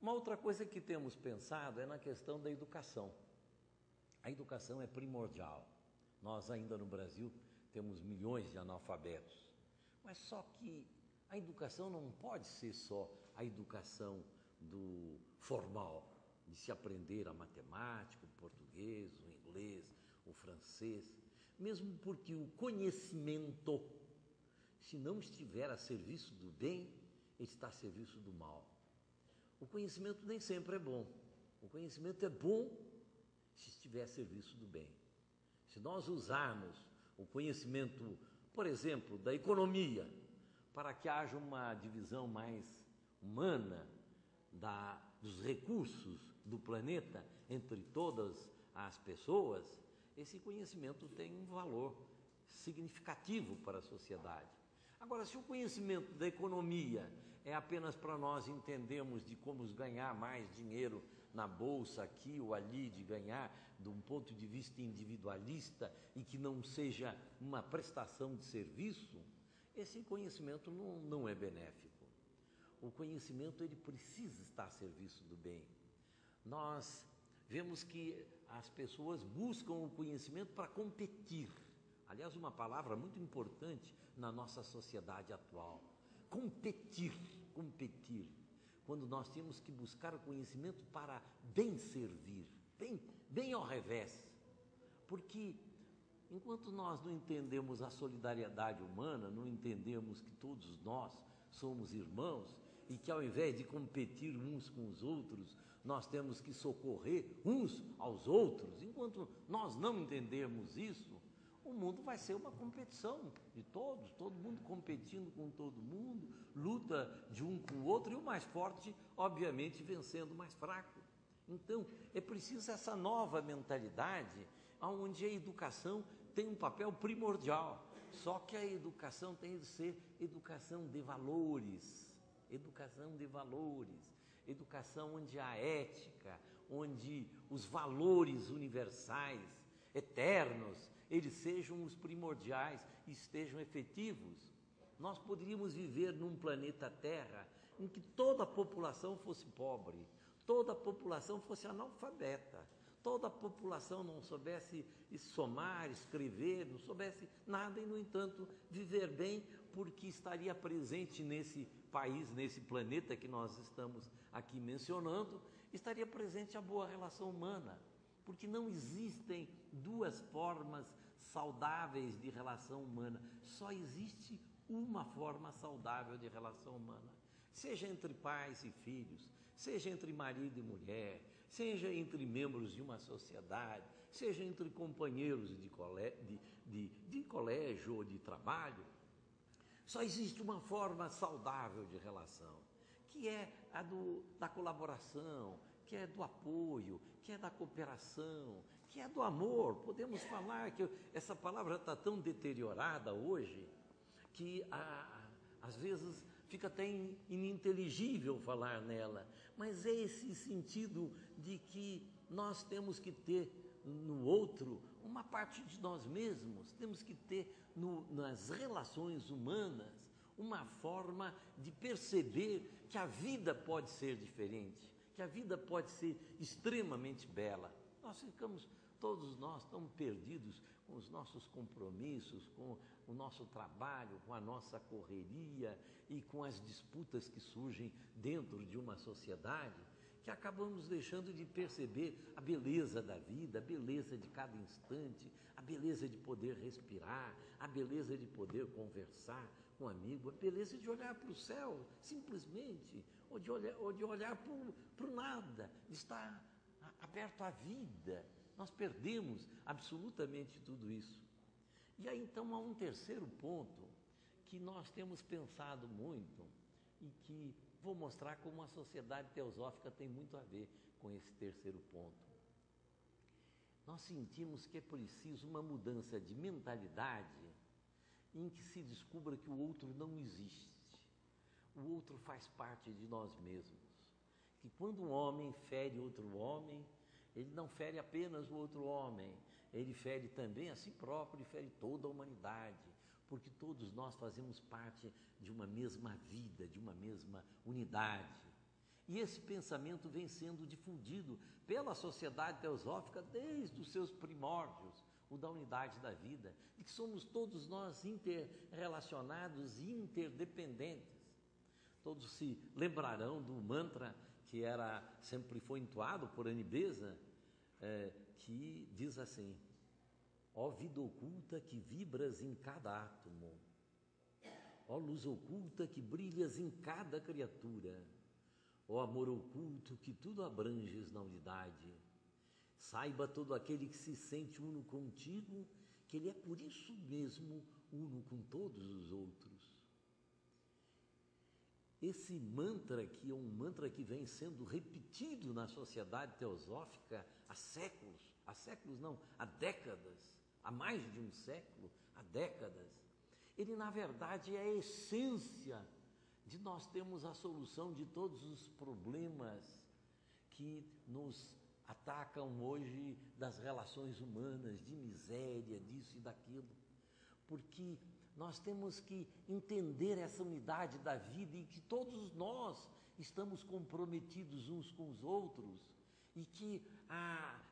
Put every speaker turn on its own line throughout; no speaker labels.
Uma outra coisa que temos pensado é na questão da educação. A educação é primordial. Nós ainda no Brasil temos milhões de analfabetos, mas só que a educação não pode ser só a educação do formal, de se aprender a matemática, o português, o inglês, o francês, mesmo porque o conhecimento, se não estiver a serviço do bem, ele está a serviço do mal. O conhecimento nem sempre é bom. O conhecimento é bom se estiver a serviço do bem. Se nós usarmos o conhecimento, por exemplo, da economia, para que haja uma divisão mais humana dos recursos do planeta entre todas as pessoas, esse conhecimento tem um valor significativo para a sociedade. Agora, se o conhecimento da economia é apenas para nós entendermos de como ganhar mais dinheiro na bolsa aqui ou ali, de ganhar de um ponto de vista individualista e que não seja uma prestação de serviço, esse conhecimento não é benéfico. O conhecimento ele precisa estar a serviço do bem. Nós vemos que as pessoas buscam o conhecimento para competir. Aliás, uma palavra muito importante na nossa sociedade atual. Competir. Quando nós temos que buscar o conhecimento para bem servir, bem ao revés. Porque enquanto nós não entendemos a solidariedade humana, não entendemos que todos nós somos irmãos e que ao invés de competir uns com os outros, nós temos que socorrer uns aos outros, enquanto nós não entendemos isso, o mundo vai ser uma competição de todos, todo mundo competindo com todo mundo, luta de um com o outro e o mais forte, obviamente, vencendo o mais fraco. Então, é preciso essa nova mentalidade, onde a educação tem um papel primordial, só que a educação tem de ser educação de valores, educação onde há ética, onde os valores universais, eternos, eles sejam os primordiais e estejam efetivos. Nós poderíamos viver num planeta Terra em que toda a população fosse pobre, toda a população fosse analfabeta, toda a população não soubesse somar, escrever, não soubesse nada e, no entanto, viver bem, porque estaria presente nesse país, nesse planeta que nós estamos aqui mencionando, estaria presente a boa relação humana, porque não existem duas formas saudáveis de relação humana, só existe uma forma saudável de relação humana. Seja entre pais e filhos, seja entre marido e mulher, seja entre membros de uma sociedade, seja entre companheiros de colégio ou de trabalho, só existe uma forma saudável de relação, que é a da colaboração, que é do apoio, que é da cooperação, que é do amor. Podemos falar que essa palavra está tão deteriorada hoje, que às vezes fica até ininteligível falar nela, mas é esse sentido de que nós temos que ter no outro uma parte de nós mesmos, temos que ter nas relações humanas uma forma de perceber que a vida pode ser diferente, que a vida pode ser extremamente bela. Todos nós estamos perdidos com os nossos compromissos, com o nosso trabalho, com a nossa correria e com as disputas que surgem dentro de uma sociedade, que acabamos deixando de perceber a beleza da vida, a beleza de cada instante, a beleza de poder respirar, a beleza de poder conversar com um amigo, a beleza de olhar para o céu, simplesmente, ou de olhar para o nada, de estar aberto à vida. Nós perdemos absolutamente tudo isso. E aí então há um terceiro ponto que nós temos pensado muito e que vou mostrar como a sociedade teosófica tem muito a ver com esse terceiro ponto. Nós sentimos que é preciso uma mudança de mentalidade em que se descubra que o outro não existe. O outro faz parte de nós mesmos. Que quando um homem fere outro homem, ele não fere apenas o outro homem, ele fere também a si próprio e fere toda a humanidade, porque todos nós fazemos parte de uma mesma vida, de uma mesma unidade. E esse pensamento vem sendo difundido pela sociedade teosófica desde os seus primórdios, o da unidade da vida, de que somos todos nós interrelacionados e interdependentes. Todos se lembrarão do mantra que sempre foi entoado por Anibesa, que diz assim: ó vida oculta que vibras em cada átomo, ó luz oculta que brilhas em cada criatura, ó amor oculto que tudo abranges na unidade, saiba todo aquele que se sente uno contigo, que ele é por isso mesmo uno com todos os outros. Esse mantra aqui é um mantra que vem sendo repetido na sociedade teosófica há séculos não, há décadas, há mais de um século, há décadas. Ele, na verdade, é a essência de nós termos a solução de todos os problemas que nos atacam hoje, das relações humanas, de miséria, disso e daquilo. Porque nós temos que entender essa unidade da vida e que todos nós estamos comprometidos uns com os outros e que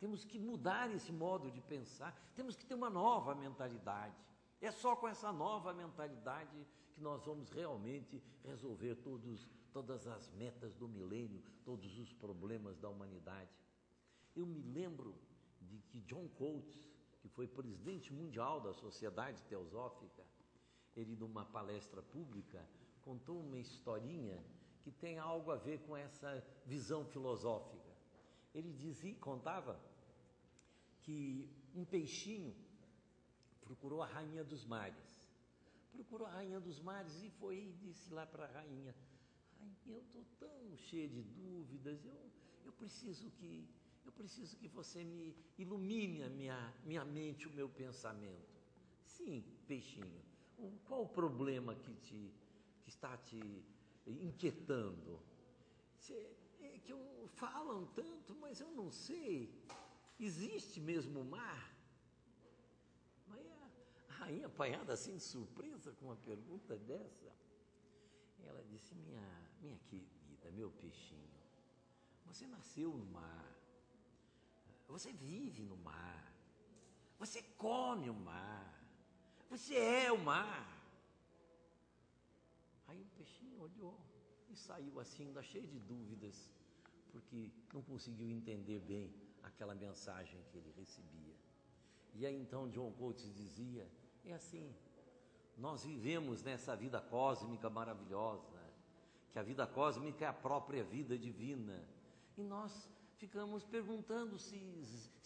temos que mudar esse modo de pensar, temos que ter uma nova mentalidade. É só com essa nova mentalidade que nós vamos realmente resolver todas as metas do milênio, todos os problemas da humanidade. Eu me lembro de que John Coates, que foi presidente mundial da Sociedade Teosófica, ele, numa palestra pública, contou uma historinha que tem algo a ver com essa visão filosófica. Ele contava que um peixinho procurou a rainha dos mares. Procurou a rainha dos mares e foi e disse lá para a rainha: eu estou tão cheio de dúvidas, eu preciso que você me ilumine a minha mente, o meu pensamento. Sim, peixinho, qual o problema que está te inquietando? É que falam tanto, mas eu não sei. Existe mesmo o mar? Mas a rainha, apanhada assim de surpresa com uma pergunta dessa, ela disse: minha querida, meu peixinho, você nasceu no mar, você vive no mar, você come o mar, você é o mar. Aí o peixinho olhou e saiu assim, ainda cheio de dúvidas, porque não conseguiu entender bem aquela mensagem que ele recebia. E aí então John Coates dizia: é assim, nós vivemos nessa vida cósmica maravilhosa, que a vida cósmica é a própria vida divina, e nós ficamos perguntando se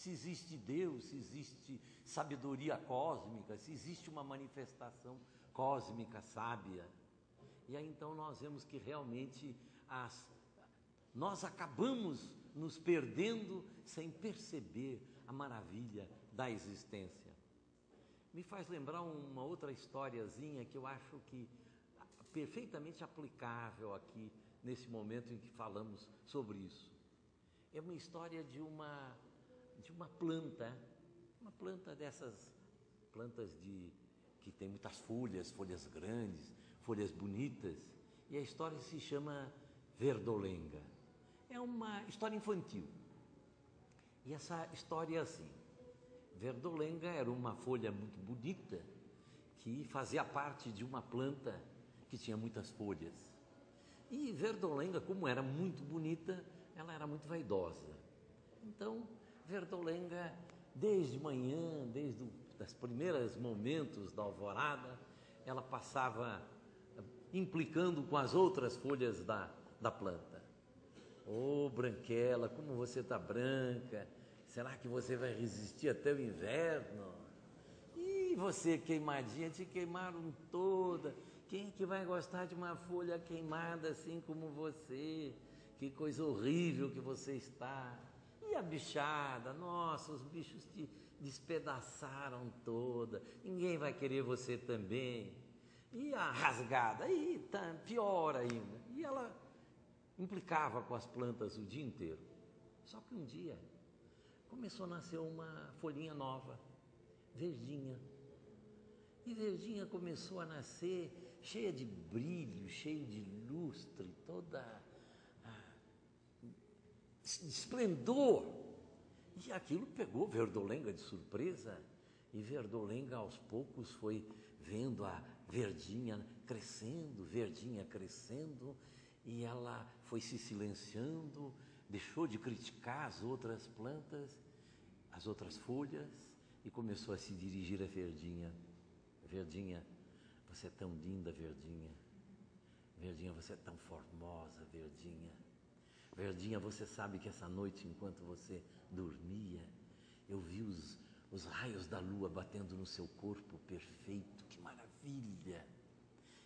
existe Deus, se existe sabedoria cósmica, se existe uma manifestação cósmica sábia. E aí então nós vemos que realmente nós acabamos nos perdendo sem perceber a maravilha da existência. Me faz lembrar uma outra historiazinha que eu acho que perfeitamente aplicável aqui nesse momento em que falamos sobre isso. É uma história de uma planta dessas plantas que tem muitas folhas grandes, folhas bonitas, e a história se chama Verdolenga. É uma história infantil. E essa história é assim: Verdolenga era uma folha muito bonita que fazia parte de uma planta que tinha muitas folhas. E Verdolenga, como era muito bonita, ela era muito vaidosa. Então, Verdolenga, desde manhã, desde os primeiros momentos da alvorada, ela passava implicando com as outras folhas da planta. Ô, branquela, como você está branca, será que você vai resistir até o inverno? E você, queimadinha, te queimaram toda. Quem é que vai gostar de uma folha queimada assim como você? Que coisa horrível que você está. E a bichada, nossa, os bichos te despedaçaram toda. Ninguém vai querer você também. E a rasgada, aí tá pior ainda. E ela implicava com as plantas o dia inteiro. Só que um dia começou a nascer uma folhinha nova, verdinha. E verdinha começou a nascer cheia de brilho, cheia de lustre, toda esplendor. E aquilo pegou Verdolenga de surpresa, e Verdolenga aos poucos foi vendo a Verdinha crescendo, e ela foi se silenciando, deixou de criticar as outras plantas, as outras folhas, e começou a se dirigir a Verdinha. Verdinha, você é tão linda, Verdinha. Verdinha, você é tão formosa, Verdinha. Verdinha, você sabe que essa noite, enquanto você dormia, eu vi os raios da lua batendo no seu corpo perfeito, que maravilha!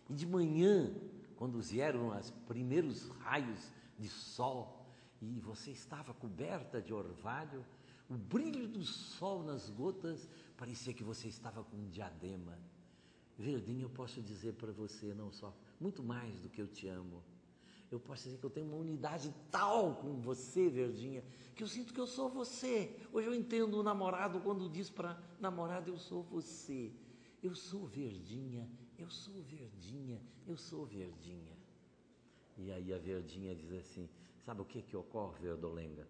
E de manhã, quando vieram os primeiros raios de sol, e você estava coberta de orvalho, o brilho do sol nas gotas, parecia que você estava com um diadema. Verdinha, eu posso dizer para você, não só, muito mais do que eu te amo. Eu posso dizer que eu tenho uma unidade tal com você, Verdinha, que eu sinto que eu sou você. Hoje eu entendo o namorado quando diz para namorada, eu sou você. Eu sou Verdinha, eu sou Verdinha, eu sou Verdinha. E aí a Verdinha diz assim, sabe o que ocorre, Verdolenga?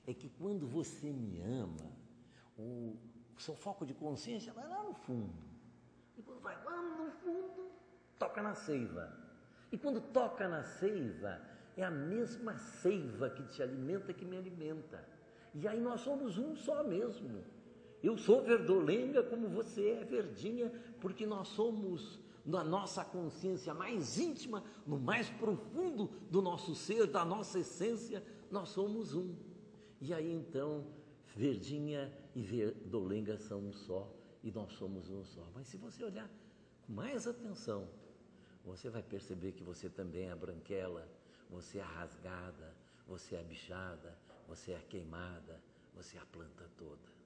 É que quando você me ama, o seu foco de consciência vai lá no fundo. E quando vai lá no fundo, toca na seiva. E quando toca na seiva, é a mesma seiva que te alimenta que me alimenta. E aí nós somos um só mesmo. Eu sou Verdolenga como você é Verdinha, porque nós somos, na nossa consciência mais íntima, no mais profundo do nosso ser, da nossa essência, nós somos um. E aí então, Verdinha e Verdolenga são um só, e nós somos um só. Mas se você olhar com mais atenção, você vai perceber que você também é a branquela, você é a rasgada, você é a bichada, você é a queimada, você é a planta toda.